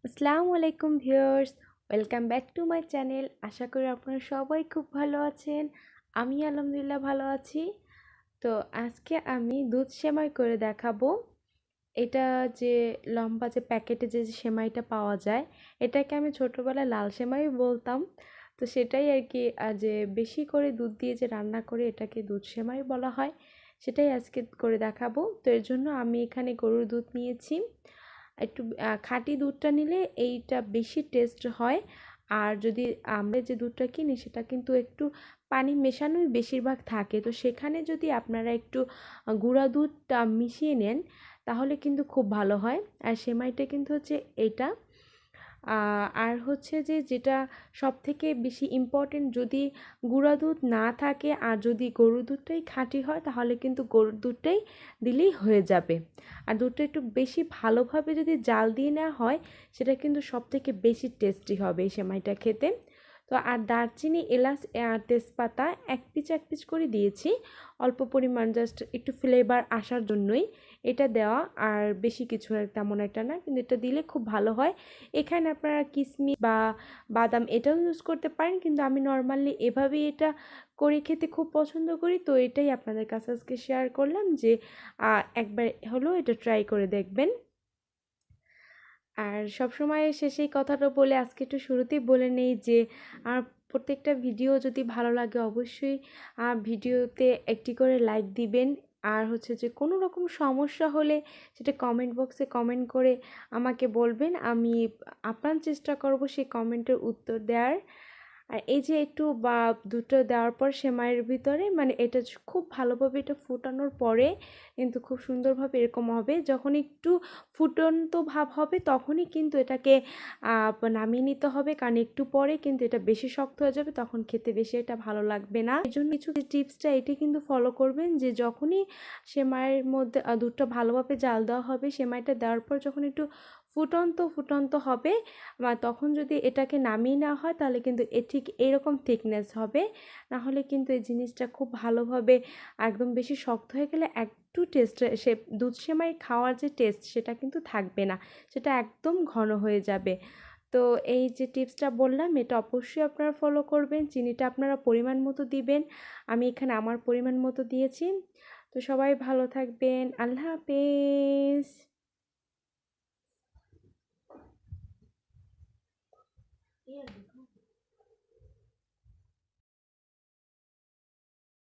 আসসালামু আলাইকুম viewers, welcome back to my channel. আশা করি আপনারা সবাই খুব ভালো আছেন। আমি আলহামদুলিল্লাহ ভালো আছি। তো আজকে আমি দুধ সেমাই করে দেখাবো। এটা যে লম্বা যে প্যাকেটে যে সেমাইটা পাওয়া যায়, এটাকে আমি ছোটোবেলায় লাল সেমাই বলতাম। তো সেটাই আর কি, যে বেশি করে দুধ দিয়ে যে রান্না করে এটাকে দুধ সেমাই বলা হয়, সেটাই আজকে করে দেখাবো। তো এর জন্য আমি এখানে গরুর দুধ নিয়েছি। একটু খাঁটি দুধটা নিলে এইটা বেশি টেস্ট হয়। আর যদি আমরা যে দুধটা কিনি সেটা কিন্তু একটু পানি মেশানোই বেশিরভাগ থাকে, তো সেখানে যদি আপনারা একটু গুঁড়া দুধটা মিশিয়ে নেন তাহলে কিন্তু খুব ভালো হয়। আর সেমাইটা কিন্তু হচ্ছে এটা। আর হচ্ছে যে যেটা সবথেকে বেশি ইম্পর্টেন্ট, যদি গুঁড়া দুধ না থাকে আর যদি গরুর দুধটাই খাঁটি হয় তাহলে কিন্তু গরুর দুধটাই দিলেই হয়ে যাবে। আর দুধটা একটু বেশি ভালোভাবে যদি জাল দিয়ে নেওয়া হয় সেটা কিন্তু সবথেকে বেশি টেস্টি হবে এই সেমাইটা খেতে। তো আর দারচিনি, এলাচ আর তেজপাতা এক পিচ করে দিয়েছি, অল্প পরিমাণ, জাস্ট একটু ফ্লেভার আসার জন্যই এটা দেওয়া। আর বেশি কিছু তেমন একটা না, কিন্তু এটা দিলে খুব ভালো হয়। এখানে আপনারা কিশমিশ বা বাদাম এটাও ইউজ করতে পারেন, কিন্তু আমি নর্মালি এভাবেই এটা করে খেতে খুব পছন্দ করি। তো এটাই আপনাদের কাছে আজকে শেয়ার করলাম যে একবার হলেও এটা ট্রাই করে দেখবেন। আর সবসময় শেষে এই কথাটা বলে আজকে একটু শুরুতেই বলে নেই যে আর প্রত্যেকটা ভিডিও যদি ভালো লাগে অবশ্যই ভিডিওতে একটি করে লাইক দিবেন। আর হচ্ছে যে কোনো রকম সমস্যা হলে সেটা কমেন্ট বক্সে কমেন্ট করে আমাকে বলবেন, আমি আপ্রাণ চেষ্টা করব সেই কমেন্টের উত্তর দেওয়ার। আর এই যে একটু বা দুটো দেওয়ার পর সেমাইয়ের ভিতরে, মানে এটা খুব ভালোভাবে এটা ফুটানোর পরে কিন্তু খুব সুন্দরভাবে এরকম হবে। যখন একটু ফুটন্ত ভাব হবে তখনই কিন্তু এটাকে নামিয়ে নিতে হবে, কারণ একটু পরে কিন্তু এটা বেশি শক্ত হয়ে যাবে, তখন খেতে বেশি এটা ভালো লাগবে না। এর জন্য কিছু টিপসটা এটি কিন্তু ফলো করবেন, যে যখনই সেমাইয়ের মধ্যে দুধটা ভালোভাবে জাল দেওয়া হবে, সেমাইটা দেওয়ার পর যখন একটু ফুটন্ত ফুটন্ত হবে বা তখন যদি এটাকে নামিয়ে নেওয়া হয় তাহলে কিন্তু ঠিক এরকম থিকনেস হবে। না হলে কিন্তু এই জিনিসটা খুব ভালোভাবে একদম বেশি শক্ত হয়ে গেলে একটু টেস্ট, সে দুধ সেমাই খাওয়ার যে টেস্ট সেটা কিন্তু থাকবে না, সেটা একদম ঘন হয়ে যাবে। তো এই যে টিপসটা বললাম এটা অবশ্যই আপনারা ফলো করবেন। চিনিটা আপনারা পরিমাণ মতো দিবেন, আমি এখানে আমার পরিমাণ মতো দিয়েছি। তো সবাই ভালো থাকবেন, আল্লাহ হাফেজ।